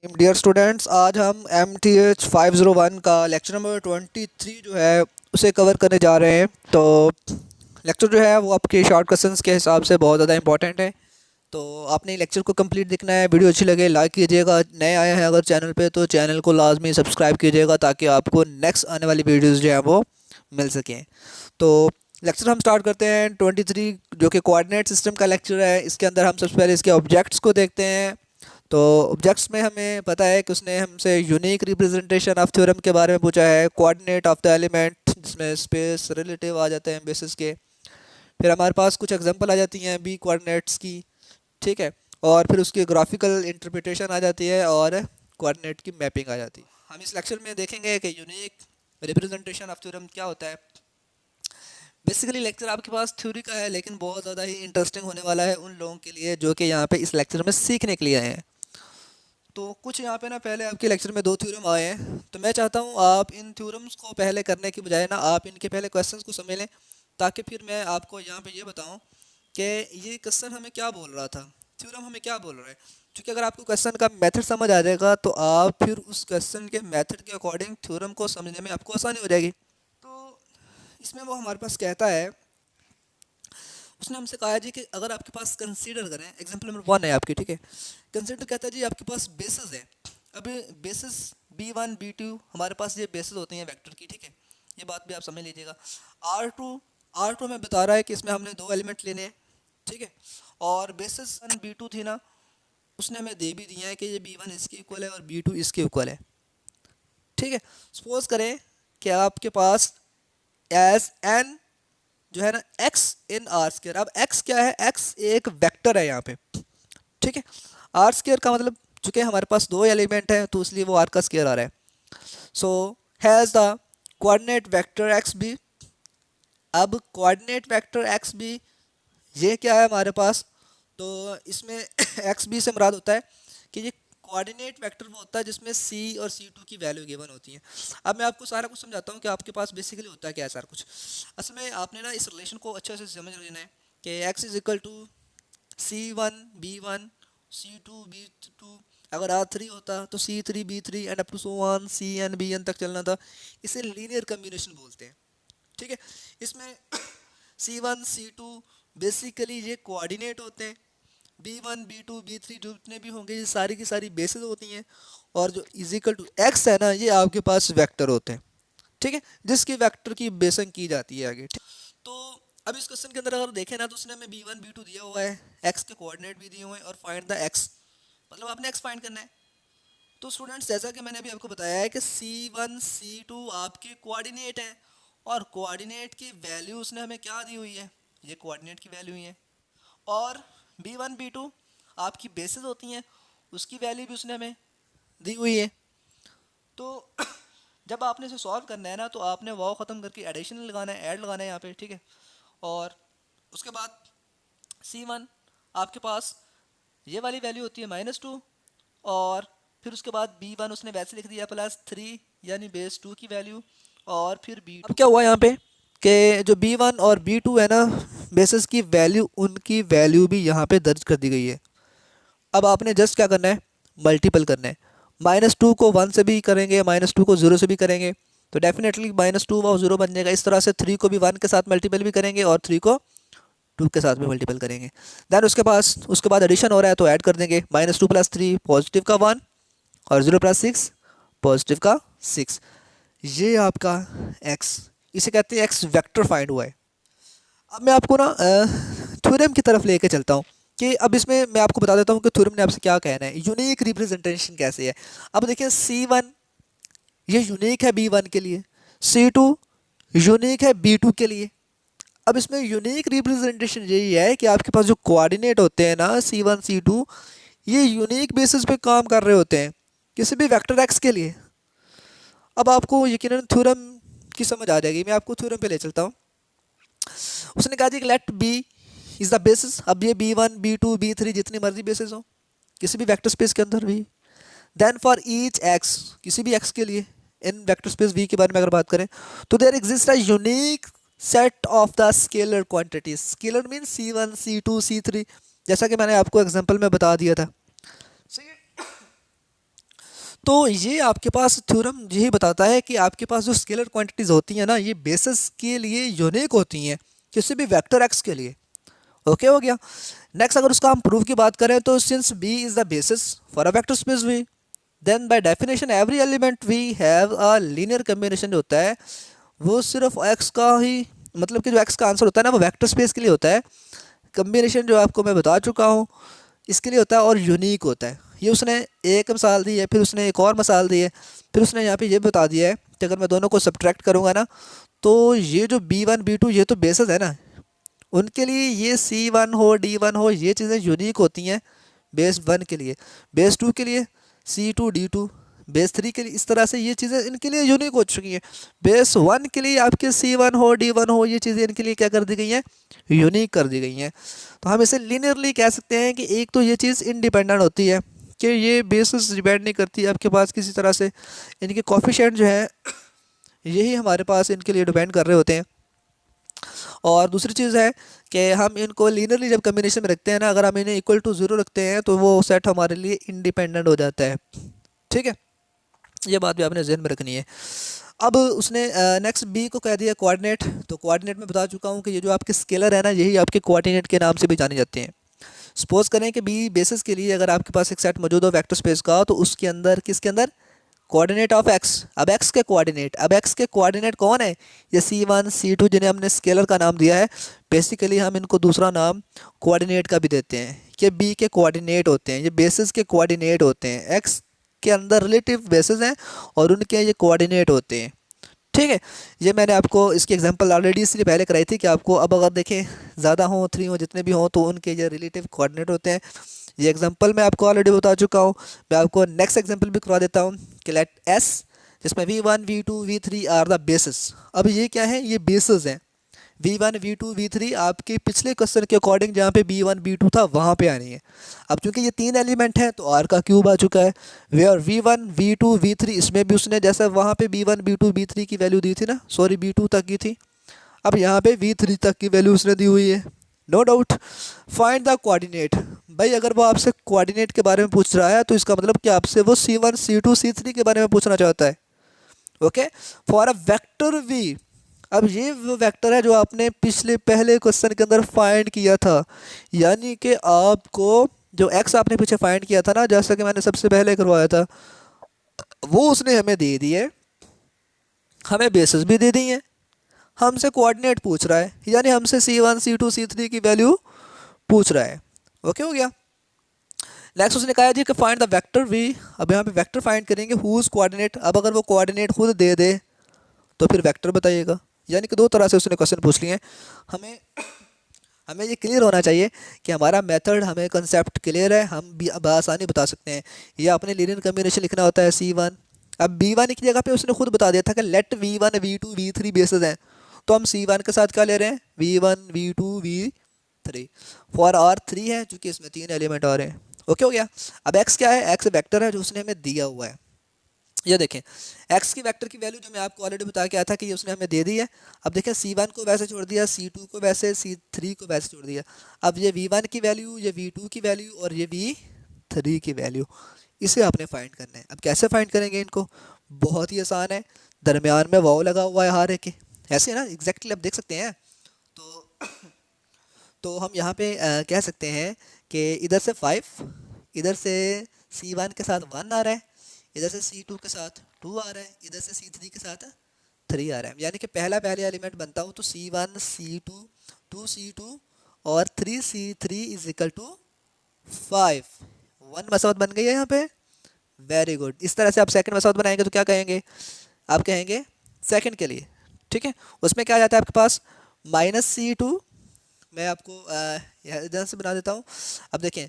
Dear students, आज हम MTH 501 का लेक्चर नंबर 23 जो है उसे कवर करने जा रहे हैं। तो लेक्चर जो है वो आपके शॉर्ट क्वेश्चंस के हिसाब से बहुत ज़्यादा इंपॉर्टेंट है। तो आपने लेक्चर को कंप्लीट देखना है। वीडियो अच्छी लगे लाइक कीजिएगा, नए आए हैं अगर चैनल पे तो चैनल को लाजमी सब्सक्राइब कीजिएगा ताकि आपको नेक्स्ट आने वाली वीडियोज़ जो है वो मिल सकें। तो लेक्चर हम स्टार्ट करते हैं 23 जो कि कोऑर्डिनेट सिस्टम का लेक्चर है। इसके अंदर हम सबसे पहले इसके ऑब्जेक्ट्स को देखते हैं। तो ऑब्जेक्ट्स में हमें पता है कि उसने हमसे यूनिक रिप्रेजेंटेशन ऑफ थ्योरम के बारे में पूछा है, कोऑर्डिनेट ऑफ द एलिमेंट जिसमें स्पेस रिलेटिव आ जाते हैं बेसिस के। फिर हमारे पास कुछ एग्जांपल आ जाती हैं बी कोऑर्डिनेट्स की, ठीक है। और फिर उसकी ग्राफिकल इंटरप्रिटेशन आ जाती है और कोऑर्डिनेट की मैपिंग आ जाती है। हम इस लेक्चर में देखेंगे कि यूनिक रिप्रेजेंटेशन ऑफ थ्योरम क्या होता है। बेसिकली लेक्चर आपके पास थ्योरी का है लेकिन बहुत ज़्यादा ही इंटरेस्टिंग होने वाला है उन लोगों के लिए जो कि यहाँ पे इस लेक्चर में सीखने के लिए आए हैं। तो कुछ यहाँ पे ना पहले आपके लेक्चर में 2 थ्योरम आए हैं, तो मैं चाहता हूँ आप इन थ्योरम्स को पहले करने की बजाय ना आप इनके पहले क्वेश्चंस को समझ लें, ताकि फिर मैं आपको यहाँ पे ये बताऊँ कि ये क्वेश्चन हमें क्या बोल रहा था, थ्योरम हमें क्या बोल रहा है। क्योंकि अगर आपको क्वेश्चन का मेथड समझ आ जाएगा तो आप फिर उस क्वेश्चन के मेथड के अकॉर्डिंग थ्योरम को समझने में आपको आसानी हो जाएगी। तो इसमें वो हमारे पास कहता है, उसने हमसे कहा है जी कि अगर आपके पास कंसीडर करें एग्जांपल नंबर 1 है आपकी, ठीक है। कंसीडर कहता है जी आपके पास बेसिस है। अब बेसिस B1 B2 हमारे पास ये बेसिस होती हैं वेक्टर की, ठीक है। ये बात भी आप समझ लीजिएगा। R2 में बता रहा है कि इसमें हमने 2 एलिमेंट लेने हैं, ठीक है। और बेसिस B2 थी ना, उसने हमें दे भी दिया है कि ये B1 इसके इक्वल है और B2 इसके इक्वल है, ठीक है। सपोज करें कि आपके पास एज n जो है ना x इन आर स्केयर। अब x क्या है, x एक वेक्टर है यहाँ पे, ठीक है। आर स्केयर का मतलब चूंकि हमारे पास 2 एलिमेंट हैं तो इसलिए वो आर का स्केयर आ रहा है। So has the coordinate vector x B. अब कोऑर्डिनेट वेक्टर एक्स बी ये क्या है हमारे पास, तो इसमें एक्स बी से मुराद होता है कि ये कोऑर्डिनेट वेक्टर वो होता है जिसमें सी और C2 की वैल्यू गिवन होती है। अब मैं आपको सारा कुछ समझाता हूँ कि आपके पास बेसिकली होता है क्या है सारा कुछ। असल में आपने ना इस रिलेशन को अच्छे से समझ लेना है कि x is equal to C1 B1 C2 B2। अगर R3 होता तो C3 B3 and up to so on CN BN तक चलना था। इसे लीनियर कम्बिनेशन बोलते हैं, ठीक है। इसमें C1 C2 बेसिकली ये कोऑर्डिनेट होते हैं। B1 B2 B3 जो जितने भी होंगे ये सारी की सारी बेसिस होती हैं। और जो इजिकल टू x है ना, ये आपके पास वेक्टर होते हैं, ठीक है, जिसकी वेक्टर की बेसिंग की जाती है आगे, ठीक। तो अब इस क्वेश्चन के अंदर अगर देखें ना तो उसने हमें B1 B2 दिया हुआ है, x के कोऑर्डिनेट भी दिए हुए हैं और फाइंड द x, मतलब आपने x फाइंड करना है। तो स्टूडेंट्स जैसा कि मैंने अभी आपको बताया है कि C1 C2 आपके कोऑर्डिनेट हैं और कोऑर्डिनेट की वैल्यू उसने हमें क्या दी हुई है, ये कोऑर्डिनेट की वैल्यू ही है। और B1 B2 आपकी बेसिस होती हैं, उसकी वैल्यू भी उसने हमें दी हुई है। तो जब आपने इसे सॉल्व करना है ना तो आपने वाव ख़त्म करके एडिशन लगाना है, ऐड लगाना है यहाँ पे, ठीक है। और उसके बाद C1 आपके पास ये वाली वैल्यू होती है -2। और फिर उसके बाद B1 उसने वैसे लिख दिया +3 यानी बेस 2 की वैल्यू। और फिर B2 अब क्या हुआ यहाँ पे कि जो B1 और B2 है ना बेसिस की वैल्यू, उनकी वैल्यू भी यहाँ पे दर्ज कर दी गई है। अब आपने जस्ट क्या करना है, मल्टीपल करना है। -2 को 1 से भी करेंगे, -2 को 0 से भी करेंगे तो डेफिनेटली -2 और 0 बन जाएगा। इस तरह से 3 को भी 1 के साथ मल्टीपल भी करेंगे और 3 को 2 के साथ भी मल्टीपल करेंगे। देन उसके बाद एडिशन हो रहा है तो ऐड कर देंगे। -2 + 3 पॉजिटिव का 1 और 0 + 6 पॉजिटिव का 6। ये आपका x, इसे कहते हैं एक्स वेक्टर फाइंड हुआ है। अब मैं आपको ना थ्योरम की तरफ लेके चलता हूँ कि अब इसमें मैं आपको बता देता हूँ कि थ्योरम ने आपसे क्या कहना है, यूनिक रिप्रेजेंटेशन कैसे है। अब देखिए C1 ये यूनिक है B1 के लिए, C2 यूनिक है B2 के लिए। अब इसमें यूनिक रिप्रेजेंटेशन यही है कि आपके पास जो कोऑर्डिनेट होते हैं ना C1 C2 ये यूनिक बेसिस पे काम कर रहे होते हैं किसी भी वेक्टर x के लिए। अब आपको यकीनन थ्योरम की समझ आ जाएगी, मैं आपको थ्योरम पे ले चलता हूँ। उसने कहा जी कि let B is the basis. अब ये B1 B2 B3 जितनी मर्जी बेसिस हो किसी भी वेक्टर स्पेस के अंदर भी। देन फॉर ईच x, किसी भी x के लिए इन वेक्टर स्पेस V के बारे में अगर बात करें तो there exist a unique set of the scalar quantities. Scalar mean C1 C2 C3, जैसा कि मैंने आपको एग्जांपल में बता दिया था। सही है। तो ये आपके पास थ्योरम यही बताता है कि आपके पास जो स्केलर क्वांटिटीज़ होती हैं ना, ये बेसिस के लिए यूनिक होती हैं, किसी भी वेक्टर एक्स के लिए। ओके हो गया। नेक्स्ट अगर उसका हम प्रूफ की बात करें तो since B is the basis for a vector space V, then by definition every element we have a linear combination जो होता है वो सिर्फ एक्स का ही, मतलब कि जो एक्स का आंसर होता है ना वो वेक्टर स्पेस के लिए होता है। कम्बिनेशन जो आपको मैं बता चुका हूँ इसके लिए होता है और यूनिक होता है। ये उसने एक मिसाल दी है, फिर उसने एक और मिसाल दी है, फिर उसने यहाँ पे ये बता दिया है कि अगर मैं दोनों को सब्ट्रैक्ट करूँगा ना तो ये जो B1 B2 ये तो बेसिस है ना, उनके लिए ये C1 हो D1 हो ये चीज़ें यूनिक होती हैं बेस 1 के लिए, बेस 2 के लिए C2 D2, बेस 3 के लिए, इस तरह से ये चीज़ें इनके लिए यूनिक हो चुकी हैं। बेस 1 के लिए आपके C1 हो D1 हो ये चीज़ें इनके लिए क्या कर दी गई हैं, यूनिक कर दी गई हैं। तो हम इसे लीनियरली कह सकते हैं कि एक तो ये चीज़ इंडिपेंडेंट होती है कि ये बेसिस डिपेंड नहीं करती आपके पास किसी तरह से, इनके कोफिशिएंट जो है यही हमारे पास इनके लिए डिपेंड कर रहे होते हैं। और दूसरी चीज़ है कि हम इनको लीनियरली जब कम्बिनेशन में रखते हैं ना, अगर हम इन्हें इक्वल टू ज़ीरो रखते हैं तो वो सेट हमारे लिए इंडिपेंडेंट हो जाता है। ठीक है, ये बात भी आपने जहन में रखनी है। अब उसने नेक्स्ट बी को कह दिया कोऑर्डिनेट। तो कोऑर्डिनेट में बता चुका हूँ कि ये जो आपके स्केलर है ना यही आपके कोऑर्डिनेट के नाम से भी जाने जाते हैं। सपोज करें कि बी बेसिस के लिए अगर आपके पास एक सेट मौजूद हो वेक्टर स्पेस का, तो उसके अंदर किसके अंदर कोऑर्डिनेट ऑफ एक्स, अब एक्स के कोऑर्डिनेट, अब एक्स के कोऑर्डिनेट कौन है, ये C1 C2 जिन्हें हमने स्केलर का नाम दिया है। बेसिकली हम इनको दूसरा नाम कोऑर्डिनेट का भी देते हैं कि बी के कोऑर्डिनेट होते हैं, ये बेसिस के कोऑर्डिनेट होते हैं। एक्स के अंदर रिलेटिव बेसिस हैं और उनके ये कोऑर्डिनेट होते हैं। ठीक है, ये मैंने आपको इसकी एग्जांपल ऑलरेडी इसलिए पहले कराई थी कि आपको अब अगर देखें ज़्यादा हों 3 हों जितने भी हों तो उनके ये रिलेटिव कोऑर्डिनेट होते हैं। ये एग्जांपल मैं आपको ऑलरेडी बता चुका हूँ। मैं आपको नेक्स्ट एग्जांपल भी करवा देता हूँ कि लेट एस जिसमें V1 V2 V3 are the basis. अब ये क्या है, ये बेसिस हैं। V1 V2 V3 आपके पिछले क्वेश्चन के अकॉर्डिंग जहाँ पे B1 B2 था वहाँ पे आनी है। अब चूंकि ये 3 एलिमेंट हैं तो R का क्यूब आ चुका है। वेयर V1 V2 V3 इसमें भी उसने जैसा वहाँ पे B1 B2 B3 की वैल्यू दी थी ना, सॉरी B2 तक की थी, अब यहाँ पे V3 तक की वैल्यू उसने दी हुई है। No doubt. Find the coordinate. भाई अगर वो आपसे कोऑर्डिनेट के बारे में पूछ रहा है तो इसका मतलब कि आपसे वो C1 C2 C3 के बारे में पूछना चाहता है। Okay, for a vector V। अब ये वो वेक्टर है जो आपने पिछले पहले क्वेश्चन के अंदर फाइंड किया था, यानी कि आपको जो एक्स आपने पीछे फाइंड किया था ना, जैसा कि मैंने सबसे पहले करवाया था, वो उसने हमें दे दिए, हमें बेसिस भी दे दी है, हमसे कोऑर्डिनेट पूछ रहा है, यानी हमसे C1 C2 C3 की वैल्यू पूछ रहा है। ओके हो गया। नेक्स्ट उसने कहा जी कि फाइंड द वेक्टर V। अब यहाँ पे वेक्टर फाइंड करेंगे हुज कोऑर्डिनेट। अब अगर वो कोऑर्डिनेट खुद दे दे तो फिर वेक्टर बताइएगा। यानी कि दो तरह से उसने क्वेश्चन पूछ लिए हैं। हमें हमें ये क्लियर होना चाहिए कि हमारा मेथड, हमें कंसेप्ट क्लियर है, हम भी अब आसानी बता सकते हैं। या अपने लीनियर कम्बिनेशन लिखना होता है C1, अब B1 की जगह पे उसने खुद बता दिया था कि late V1 V2 V3 basis हैं, तो हम C1 के साथ क्या ले रहे हैं, V1 V2 V3 for R3 है चूँकि इसमें 3 एलिमेंट आ रहे हैं। ओके हो गया। अब x क्या है, x वेक्टर है जो उसने हमें दिया हुआ है। ये देखें x की वेक्टर की वैल्यू जो मैं आपको ऑलरेडी बता के आया था कि ये उसने हमें दे दी है। अब देखें C1 को वैसे छोड़ दिया, C2 को वैसे, C3 को वैसे छोड़ दिया। अब ये V1 की वैल्यू, ये V2 की वैल्यू और ये V3 की वैल्यू, इसे आपने फाइंड करना है। अब कैसे फाइंड करेंगे इनको, बहुत ही आसान है। दरमियान में वाव लगा हुआ है हर एक के, ऐसे है ना, एग्जैक्टली आप देख सकते हैं। तो तो हम यहाँ पे कह सकते हैं कि इधर से 5, इधर से C1 के साथ 1 आ रहा है, इधर से C2 के साथ 2 आ रहा है, इधर से C3 के साथ 3 आ रहा है। यानी कि पहले एलिमेंट बनता हो तो C1 C2 2C2 और 3C3 is equal to 5। 1 Massoud बन गई है यहाँ पे। Very good. इस तरह से आप सेकंड मसौद बनाएंगे तो क्या कहेंगे, आप कहेंगे सेकंड के लिए। ठीक है, उसमें क्या आ जाता है आपके पास -C2। मैं आपको इधर से बना देता हूँ। अब देखें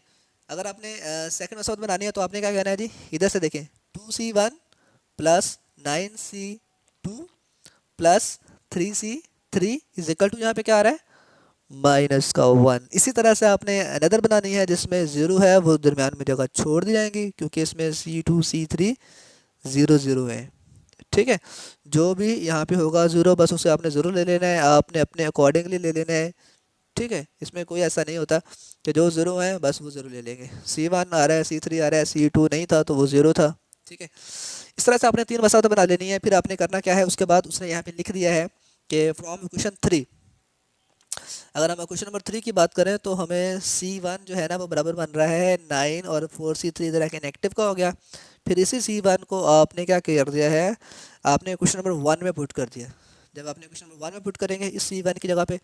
अगर आपने सेकंड मसौद बनानी है तो आपने क्या कहना है जी, इधर से देखें 2C1 plus 9C2 plus 3C3 is equal to यहाँ पे क्या आ रहा है -1। इसी तरह से आपने अनदर बनानी है जिसमें 0 है, वो दरमियान में जगह छोड़ दी जाएंगी क्योंकि इसमें C2 C3 0 0 है। ठीक है, जो भी यहाँ पे होगा 0 बस उसे आपने ज़रूर ले लेना है, आपने अपने अकॉर्डिंगली ले लेना है। ठीक है, इसमें कोई ऐसा नहीं होता कि जो 0 है बस वो 0 ले लेंगे। C1 आ रहा है, C3 आ रहा है, C2 नहीं था तो वो 0 था, ठीक है। इस तरह से आपने 3 मसावत बना लेनी है। फिर आपने करना क्या है, उसके बाद उसने यहाँ पे लिख दिया है कि फ्रॉम इक्वेशन 3, अगर हम क्वेश्चन नंबर 3 की बात करें तो हमें C1 जो है ना वो बराबर बन रहा है 9 और 4C3 इधर आके नेगेटिव का हो गया। फिर इसी C1 को आपने क्या कर दिया है, आपने क्वेश्चन नंबर 1 में पुट कर दिया। जब आपने क्वेश्चन नंबर 1 में पुट करेंगे इस C1 की जगह पे,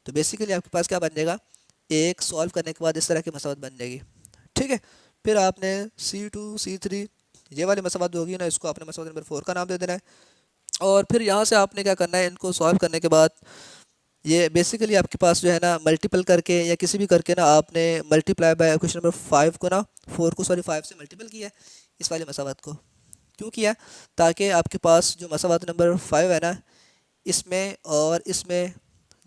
तो बेसिकली आपके पास क्या बन जाएगा, एक सॉल्व करने के बाद इस तरह की मसवात बन जाएगी। ठीक है। फिर आपने C2 C3 ये वाली मसवात जो होगी ना, इसको आपने मसवात नंबर 4 का नाम दे देना है। और फिर यहाँ से आपने क्या करना है, इनको सॉल्व करने के बाद ये बेसिकली आपके पास जो है ना मल्टीपल करके या किसी भी करके ना आपने मल्टीप्लाई बाय क्वेश्चन नंबर 5 को ना 4 को सॉरी 5 से मल्टीपल किया है इस वाले मसावत को। क्यों किया, ताकि आपके पास जो मसावत नंबर 5 है ना, इसमें और इसमें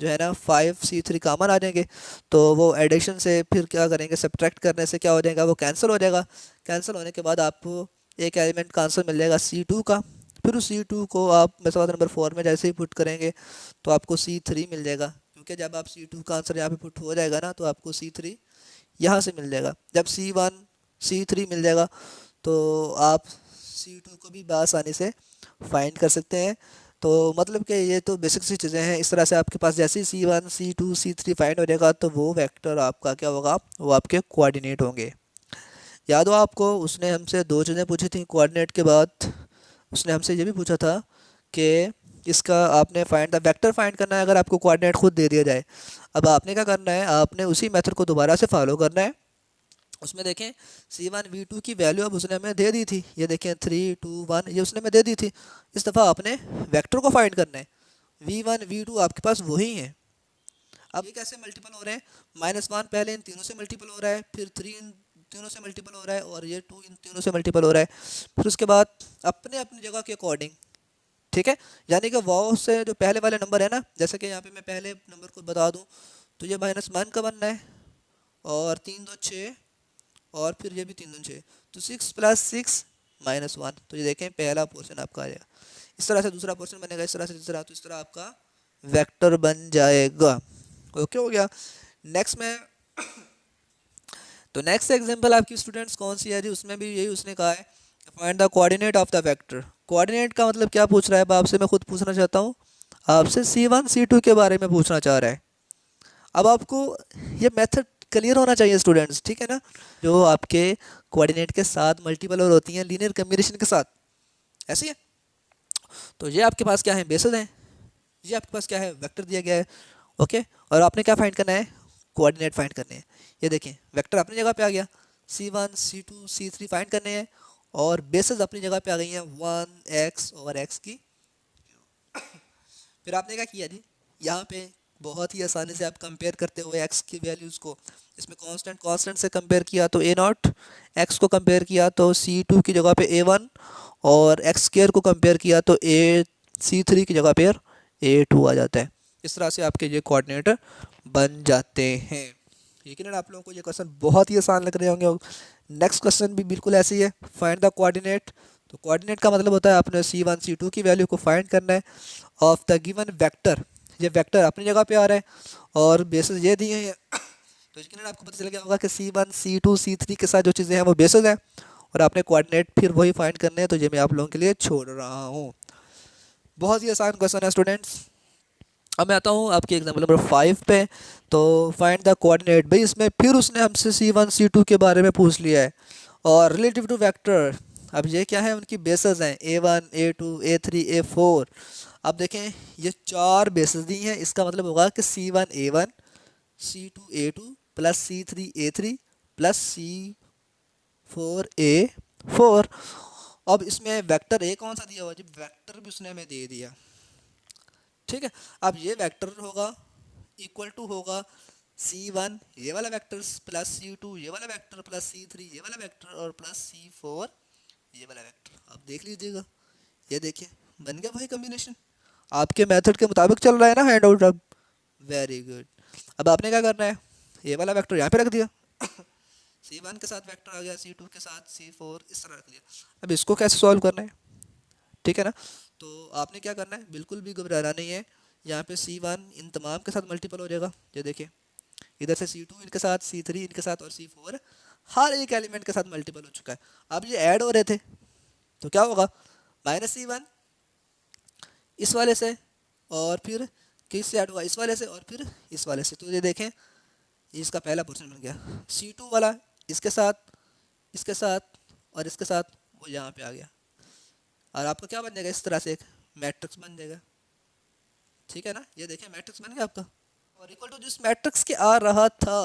जो है ना 5C3 कामन आ जाएंगे, तो वो एडिशन से फिर क्या करेंगे, सब्ट्रैक्ट करने से क्या हो जाएगा, वो कैंसिल हो जाएगा। कैंसिल होने के बाद आपको एक एलिमेंट का आंसर मिल जाएगा C2 का। फिर उस C2 को आप मसवाद नंबर 4 में जैसे ही पुट करेंगे तो आपको C3 मिल जाएगा, क्योंकि जब आप C2 का आंसर यहाँ पे पुट हो जाएगा ना, तो आपको C3 यहाँ से मिल जाएगा। जब C1 C3 मिल जाएगा तो आप C2 को भी आसानी से फाइंड कर सकते हैं। तो मतलब कि ये तो बेसिक सी चीज़ें हैं। इस तरह से आपके पास जैसे ही C1 C2 C3 फाइंड हो जाएगा तो वो वेक्टर आपका क्या होगा, वो आपके कोऑर्डिनेट होंगे। याद हो आपको, उसने हमसे 2 चीज़ें पूछी थी कोऑर्डिनेट के बाद। उसने हमसे ये भी पूछा था कि इसका आपने फाइंड द वेक्टर फाइंड करना है अगर आपको कोऑर्डिनेट खुद दे दिया जाए। अब आपने क्या करना है, आपने उसी मेथड को दोबारा से फॉलो करना है। उसमें देखें C1 V2 की वैल्यू अब उसने हमें दे दी थी, ये देखें 3 2 1 ये उसने हमें दे दी थी। इस दफ़ा आपने वेक्टर को फाइंड करना है। V1 V2 आपके पास वही हैं। अब ये कैसे मल्टीपल हो रहे हैं, -1 पहले इन तीनों से मल्टीपल हो रहा है, फिर 3 इन तीनों से मल्टीपल हो रहा है, और ये 2 इन तीनों से मल्टीपल हो रहा है। फिर उसके बाद अपने अपनी जगह के अकॉर्डिंग, ठीक है। यानी कि वाव से जो पहले वाले नंबर है ना, जैसे कि यहाँ पे मैं पहले नंबर को बता दूँ तो ये -1 का बनना है, और 3 2 6, और फिर ये भी 3 2 6, तो 6 + 6 -1। तो ये देखें पहला पोर्शन आपका आ जाएगा। इस तरह से दूसरा पोर्शन बनेगा, इस तरह से तीसरा, तो इस तरह आपका वेक्टर बन जाएगा। ओके हो गया। नेक्स्ट में तो नेक्स्ट एग्जांपल आपकी स्टूडेंट्स कौन सी है जी, उसमें भी यही उसने कहा है find the coordinate of the vector. Coordinate का मतलब क्या पूछ रहा है, अब आपसे मैं खुद पूछना चाहता हूँ, आपसे C1 C2 के बारे में पूछना चाह रहा है। अब आपको ये मेथड क्लियर होना चाहिए स्टूडेंट्स, ठीक है ना। जो आपके कोऑर्डिनेट के साथ मल्टीपल और होती हैं लीनियर कम्बिनेशन के साथ, ऐसी है। तो ये आपके पास क्या है, बेसिस हैं। ये आपके पास क्या है, वेक्टर दिया गया है। ओके, और आपने क्या फाइंड करना है, कोऑर्डिनेट फाइंड करने हैं। ये देखें वेक्टर अपनी जगह पे आ गया, C1 C2 C3 फाइंड करने हैं, और बेसिस अपनी जगह पे आ गई हैं 1x और x की। फिर आपने क्या किया जी, यहाँ पे बहुत ही आसानी से आप कंपेयर करते हुए x की वैल्यूज़ को, इसमें कांस्टेंट कांस्टेंट से कंपेयर किया तो a0, x को कंपेयर किया तो C2 की जगह पे a1, और x स्क्वायर को कंपेयर किया तो C3 की जगह पे a2 आ जाता है। इस तरह से आपके ये कोऑर्डिनेट बन जाते हैं। यकीनन आप लोगों को ये क्वेश्चन बहुत ही आसान लग रहे होंगे। नेक्स्ट क्वेश्चन भी बिल्कुल ऐसे ही है, फाइंड द कोऑर्डिनेट। तो कोऑर्डिनेट का मतलब होता है आपने C1 C2 की वैल्यू को फाइंड करना है ऑफ द गिवन वेक्टर। ये वेक्टर अपनी जगह पे आ रहा है और बेसिस ये दिए हैं। तो यकीनन आपको पता चल गया होगा कि C1 C2 C3 के साथ जो चीज़ें हैं वो बेसिस हैं, और आपने कोऑर्डिनेट फिर वही फाइंड करने हैं। तो ये मैं आप लोगों के लिए छोड़ रहा हूँ। बहुत ही आसान क्वेश्चन है स्टूडेंट्स। अब मैं आता हूँ आपके एग्जाम्पल नंबर 5 पे। तो फाइंड द कोऑर्डिनेट, भाई इसमें फिर उसने हमसे C1 C2 के बारे में पूछ लिया है, और रिलेटिव टू वेक्टर। अब ये क्या है, उनकी बेसिस हैं A1 A2 A3 A4। अब देखें ये 4 बेसिस दी हैं, इसका मतलब होगा कि C1 A1 C2 A2 plus C3 A3 plus C4 A4। अब इसमें वेक्टर ए कौन सा दिया हुआ जी, वेक्टर भी उसने हमें दे दिया, ठीक है। अब ये वेक्टर होगा इक्वल टू होगा C1 ये वाला वेक्टर प्लस C2 ये वाला वेक्टर प्लस C3 ये वाला वेक्टर और प्लस C4 ये वाला वेक्टर। आप देख लीजिएगा, ये देखिए बन गया भाई कॉम्बिनेशन। आपके मेथड के मुताबिक चल रहा है ना हैंड आउट अब, वेरी गुड। अब आपने क्या करना है, ये वाला वेक्टर यहाँ पे रख दिया, C1 के साथ वेक्टर आ गया, C2 के साथ C4 इस तरह रख दिया। अब इसको कैसे सॉल्व करना है, ठीक है ना। तो आपने क्या करना है, बिल्कुल भी घबराना नहीं है। यहाँ पे C1 इन तमाम के साथ मल्टीपल हो जाएगा, ये देखिए इधर से C2 इनके साथ C3 इनके साथ और C4 हर एक एलिमेंट के साथ मल्टीपल हो चुका है। अब ये ऐड हो रहे थे, तो क्या होगा, -C1 इस वाले से और फिर किससे ऐड होगा, इस वाले से और फिर इस वाले से। तो ये देखें, ये इसका पहला पोर्शन बन गया। C2 वाला इसके साथ, इसके साथ और इसके साथ वो यहाँ पे आ गया, और आपका क्या बन जाएगा, इस तरह से एक मैट्रिक्स बन जाएगा। ठीक है ना, ये देखिए मैट्रिक्स बन गया आपका, और इक्वल टू जिस मैट्रिक्स के आ रहा था।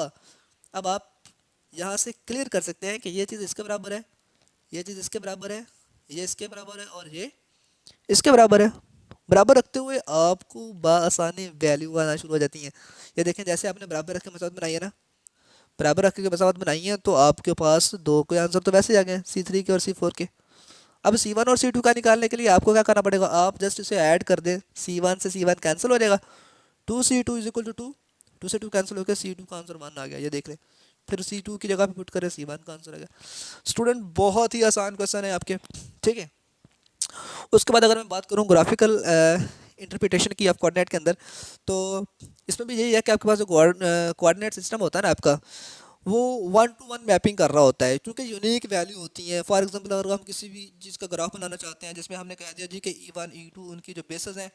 अब आप यहाँ से क्लियर कर सकते हैं कि ये चीज़ इसके बराबर है, ये चीज़ इसके बराबर है, ये इसके बराबर है और ये इसके बराबर है। बराबर रखते हुए आपको बआसानी वैल्यू आना शुरू हो जाती हैं। ये देखें, जैसे आपने बराबर रख के मसावत बनाई है ना, बराबर रख के मसावत बनाई है, तो आपके पास दो के आंसर तो वैसे ही आ गए, C3 के और C4 के। अब C1 और C2 का निकालने के लिए आपको क्या करना पड़ेगा, आप जस्ट इसे ऐड कर दें, C1 से C1 कैंसिल हो जाएगा, 2C2 इज इक्वल टू 2, 2 से 2 कैंसिल होकर C2 का आंसर 1 आ गया, ये देख लें। फिर C2 की जगह पे पुट करें, C1 का आंसर आ गया। स्टूडेंट बहुत ही आसान क्वेश्चन है आपके, ठीक है। उसके बाद अगर मैं बात करूँ ग्राफिकल इंटरप्रिटेशन की आप कोऑर्डिनेट के अंदर, तो इसमें भी यही है कि आपके पास जो कोऑर्डिनेट सिस्टम होता है ना आपका, वो 1-to-1 मैपिंग कर रहा होता है, क्योंकि यूनिक वैल्यू होती है। फॉर एग्जांपल अगर हम किसी भी चीज़ का ग्राफ बनाना चाहते हैं, जिसमें हमने कह दिया जी कि E1 E2 उनकी जो बेसिस हैं,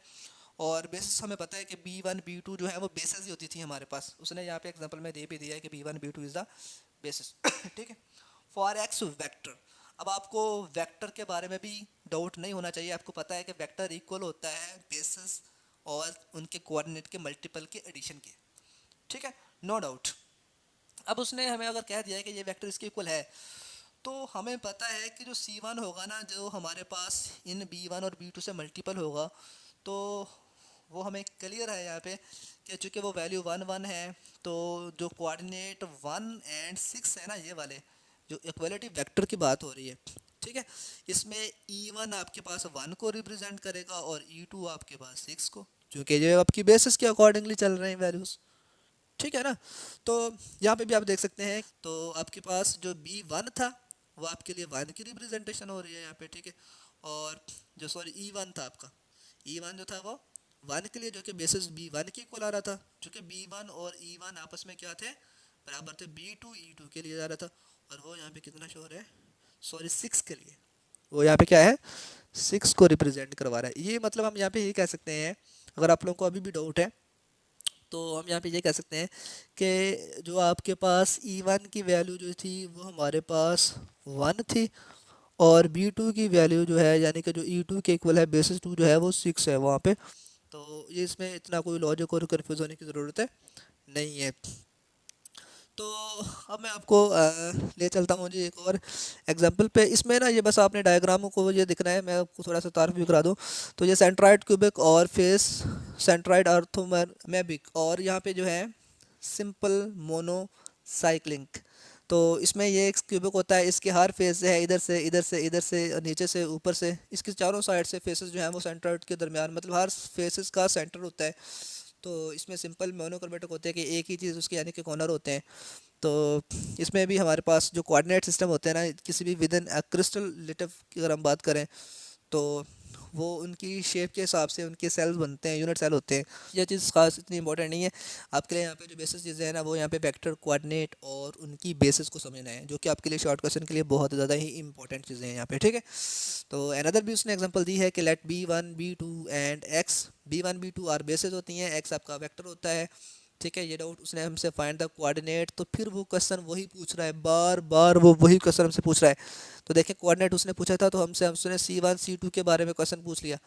और बेसिस हमें पता है कि B1 B2 जो है वो बेसिस ही होती थी हमारे पास। उसने यहाँ पे एग्जांपल में दे भी दिया है कि B1 B2 is the basis. ठीक है, फॉर एक्स वेक्टर। अब आपको वेक्टर के बारे में भी डाउट नहीं होना चाहिए, आपको पता है कि वेक्टर इक्वल होता है बेसिस और उनके कोऑर्डिनेट के मल्टीपल के एडिशन के। ठीक है, नो डाउट। अब उसने हमें अगर कह दिया है कि ये वेक्टर इसके इक्वल है, तो हमें पता है कि जो C1 होगा ना, जो हमारे पास इन B1 और B2 से मल्टीपल होगा, तो वो हमें क्लियर है यहाँ पे कि चूँकि वो वैल्यू 1 1 है, तो जो कोऑर्डिनेट 1 और 6 है ना, ये वाले जो इक्वलिटी वेक्टर की बात हो रही है, ठीक है, इसमें E1 आपके पास 1 को रिप्रेजेंट करेगा और E2 आपके पास 6 को, क्योंकि ये आपकी बेसिस के अकॉर्डिंगली चल रहे हैं वैल्यूज़। ठीक है ना, तो यहाँ पे भी आप देख सकते हैं, तो आपके पास जो B1 था वो आपके लिए 1 की रिप्रेजेंटेशन हो रही है यहाँ पे, ठीक है। और जो सॉरी E1 था आपका, E1 जो था वो 1 के लिए, जो कि बेसिस B1 की इक्वल आ रहा था, क्योंकि B1 और E1 आपस में क्या थे, बराबर थे, B2 E2 के लिए जा रहा था, और वो यहाँ पे कितना शो हो रहा है, सॉरी 6 के लिए, वो यहाँ पे क्या है, 6 को रिप्रेजेंट करवा रहा है। ये मतलब हम यहाँ पे ये कह सकते हैं, अगर आप लोगों को अभी भी डाउट है, तो हम यहाँ पे ये कह सकते हैं कि जो आपके पास E1 की वैल्यू जो थी वो हमारे पास 1 थी, और B2 की वैल्यू जो है, यानी कि जो E2 के इक्वल है, बेसिस 2 जो है वो 6 है वहाँ पे। तो ये इसमें इतना कोई लॉजिक और कन्फ्यूज़ होने की ज़रूरत है नहीं है। तो अब मैं आपको ले चलता हूँ जी एक और एग्जांपल पे। इसमें ना ये बस आपने डायग्रामों को ये दिखना है, मैं आपको थोड़ा सा तारीफ भी करा दूँ। तो ये सेंट्रॉइड क्यूबिक और फेस सेंट्रॉइड आर्थोमेबिक, और यहाँ पे जो है सिंपल मोनोसाइक्लिंग। तो इसमें ये एक क्यूबिक होता है, इसके हर फेस है इधर से इधर से इधर से और नीचे से ऊपर से, इसके चारों साइड से फेसेस जो हैं वो सेंट्रॉइड के दरमियान, मतलब हर फेसेस का सेंटर होता है। तो इसमें सिंपल मोनोक्रोमेटिक होते हैं कि एक ही चीज़ उसके यानी कि कॉर्नर होते हैं। तो इसमें भी हमारे पास जो कोऑर्डिनेट सिस्टम होते हैं ना, किसी भी विद इन क्रिस्टल लिटिव की अगर हम बात करें, तो वो उनकी शेप के हिसाब से उनके सेल्स बनते हैं, यूनिट सेल होते हैं। यह चीज़ खास इतनी इंपॉर्टेंट नहीं है आपके लिए। यहाँ पे जो बेसिस चीज़ें हैं ना, वो यहाँ पे वेक्टर, कोऑर्डिनेट और उनकी बेसिस को समझना है, जो कि आपके लिए शॉर्ट क्वेश्चन के लिए बहुत ज़्यादा ही इंपॉर्टेंट चीज़ें हैं यहाँ पे, ठीक है। तो अनदर भी उसने एग्जांपल दी है कि let B1 B2 and X, B1 B2 are basis होती हैं, X आपका वेक्टर होता है, ठीक है। ये डाउट उसने हमसे फाइंड द कोऑर्डिनेट, तो फिर वो क्वेश्चन वही पूछ रहा है, बार बार वो वही क्वेश्चन हमसे पूछ रहा है। तो देखिए, कोऑर्डिनेट उसने पूछा था, तो हमसे हमने C1 C2 के बारे में क्वेश्चन पूछ लिया,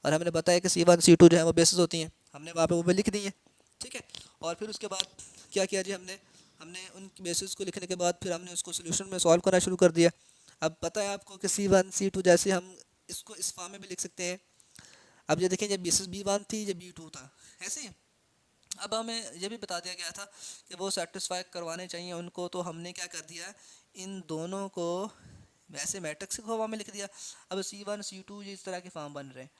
और हमने बताया कि C1 C2 जो है वो बेसिस होती हैं, हमने वहाँ पे वो भी लिख दी है, ठीक है। और फिर उसके बाद क्या किया जी, हमने हमने उन बेसिस को लिखने के बाद फिर हमने उसको सोल्यूशन में सॉल्व करना शुरू कर दिया। अब पता है आपको कि C1 C2 जैसे हम इसको इस फॉर्म में भी लिख सकते हैं। अब ये देखें, जब बेसिस B1 थी, जब B2 था, ऐसे ही। अब हमें ये भी बता दिया गया था कि वो सेटिस्फाई करवाने चाहिए उनको, तो हमने क्या कर दिया, इन दोनों को वैसे मैट्रिक्स के फॉर्म में लिख दिया। अब C1 C2 ये इस तरह के फॉर्म बन रहे हैं।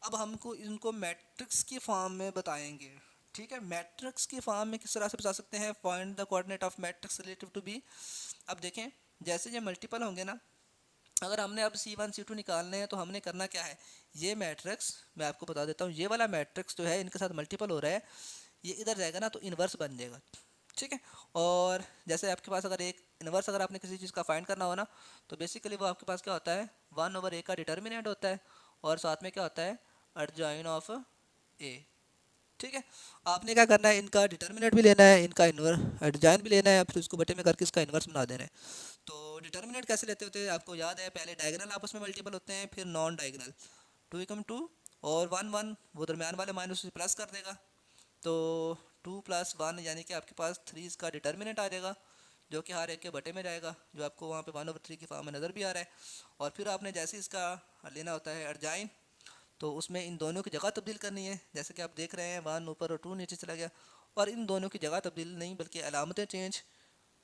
अब हमको इनको मैट्रिक्स की फॉर्म में बताएंगे, ठीक है। मैट्रिक्स की फॉर्म में किस तरह से बता सकते हैं, find the coordinate of matrix relative to B. अब देखें, जैसे ये मल्टीपल होंगे ना, अगर हमने अब C1 C2 निकालने हैं, तो हमने करना क्या है, ये मैट्रिक्स मैं आपको बता देता हूँ, ये वाला मैट्रिक्स जो है इनके साथ मल्टीपल हो रहा है, ये इधर जाएगा ना तो इन्वर्स बन जाएगा, ठीक है। और जैसे आपके पास अगर एक इन्वर्स अगर आपने किसी चीज़ का फाइंड करना हो ना, तो बेसिकली वो आपके पास क्या होता है, 1/a का डिटर्मिनेंट होता है और साथ में क्या होता है, अर्जाइन ऑफ ए। ठीक है। आपने क्या करना है, इनका डिटर्मिनेंट भी लेना है, इनका इन्वर्स अर्जाइन भी लेना है, फिर उसको बटे में करके इसका इन्वर्स बना देना है। तो डिटर्मिनेंट कैसे लेते होते हैं आपको याद है, पहले डायगोनल आपस में मल्टीपल होते हैं, फिर नॉन डायगोनल, 2 और 1 वो दरमियान वाले माइनस से प्लस कर देगा, तो 2+1 यानी कि आपके पास 3 इसका डिटर्मिनेंट आ जाएगा, जो कि हर एक के बटे में जाएगा, जो आपको वहाँ पे 1/3 की फॉर्म में नज़र भी आ रहा है। और फिर आपने जैसे इसका लेना होता है अर्जाइन, तो उसमें इन दोनों की जगह तब्दील करनी है। जैसे कि आप देख रहे हैं 1 ऊपर और 2 नीचे चला गया, और इन दोनों की जगह तब्दील नहीं बल्कि अलामतें चेंज,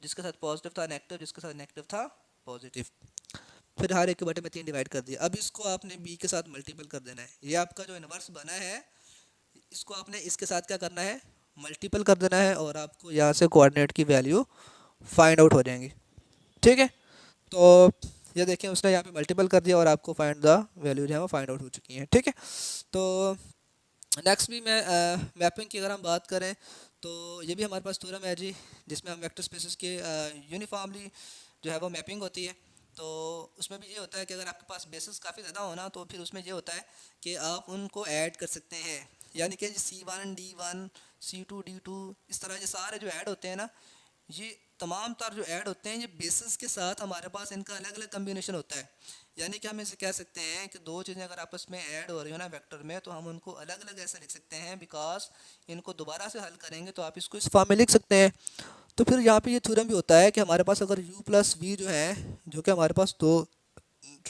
जिसके साथ पॉजिटिव था नेगेटिव, जिसके साथ नेगेटिव था पॉजिटिव, फिर हर एक के बटे में 3 डिवाइड कर दिया। अब इसको आपने बी के साथ मल्टीपल कर देना है। ये आपका जो इन्वर्स बना है, इसको आपने इसके साथ क्या करना है, मल्टीपल कर देना है, और आपको यहाँ से कोऑर्डिनेट की वैल्यू फाइंड आउट हो जाएंगी। ठीक है। तो ये देखें उसने यहाँ पे मल्टीपल कर दिया और आपको फाइंड द वैल्यू जो है वो फाइंड आउट हो चुकी हैं। ठीक है। तो नेक्स्ट भी मैं मैपिंग की अगर हम बात करें, तो ये भी हमारे पास थ्योरम है जी, जिसमें हम वेक्टर स्पेसेस के यूनिफॉर्मली जो है वो मैपिंग होती है। तो उसमें भी ये होता है कि अगर आपके पास बेसिस काफ़ी ज़्यादा होना, तो फिर उसमें ये होता है कि आप उनको ऐड कर सकते हैं, यानी कि C1 D1 C2 D2 इस तरह ये सारे जो ऐड होते हैं ना, ये तमाम तार जो ऐड होते हैं, ये बेसिस के साथ हमारे पास इनका अलग अलग कम्बिनेशन होता है। यानी कि हम इसे कह सकते हैं कि दो चीज़ें अगर आपस में ऐड हो रही हो ना वेक्टर में, तो हम उनको अलग अलग ऐसे लिख सकते हैं, बिकॉज इनको दोबारा से हल करेंगे तो आप इसको इस फॉर्म में लिख सकते हैं। तो फिर यहाँ पे ये थ्योरम भी होता है कि हमारे पास अगर u+v जो है, जो कि हमारे पास दो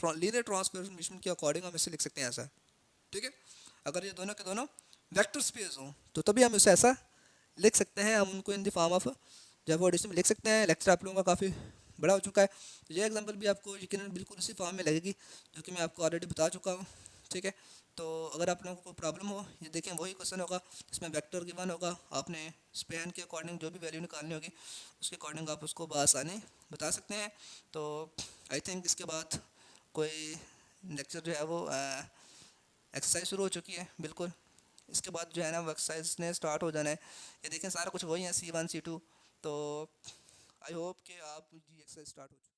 लीनियर ट्रांसफॉर्मेशन के अकॉर्डिंग हम इसे लिख सकते हैं ऐसा। ठीक है। अगर ये दोनों के दोनों वेक्टर स्पेस हों, तो तभी हम इसे ऐसा लिख सकते हैं, हम उनको इन द फॉर्म ऑफ जब वो एडिशन में लिख सकते हैं। लेक्चर आप लोगों का काफ़ी बड़ा हो चुका है, तो ये एग्जांपल भी आपको यकीनन बिल्कुल उसी फॉर्म में लगेगी जो कि मैं आपको ऑलरेडी बता चुका हूँ। ठीक है। तो अगर आप लोगों को कोई प्रॉब्लम हो, ये देखें वही क्वेश्चन होगा जिसमें वेक्टर गिवन होगा, आपने स्पेन के अकॉर्डिंग जो भी वैल्यू निकालनी होगी उसके अकॉर्डिंग आप उसको बआसानी बता सकते हैं। तो आई थिंक इसके बाद कोई लेक्चर जो है वो एक्सरसाइज शुरू हो चुकी है बिल्कुल। इसके बाद जो है ना वो एक्सरसाइज ने स्टार्ट हो जाना है। ये देखें सारा कुछ वही है C1 C2। तो आई होप कि आप जी एक्सरसाइज स्टार्ट हो चुकी है।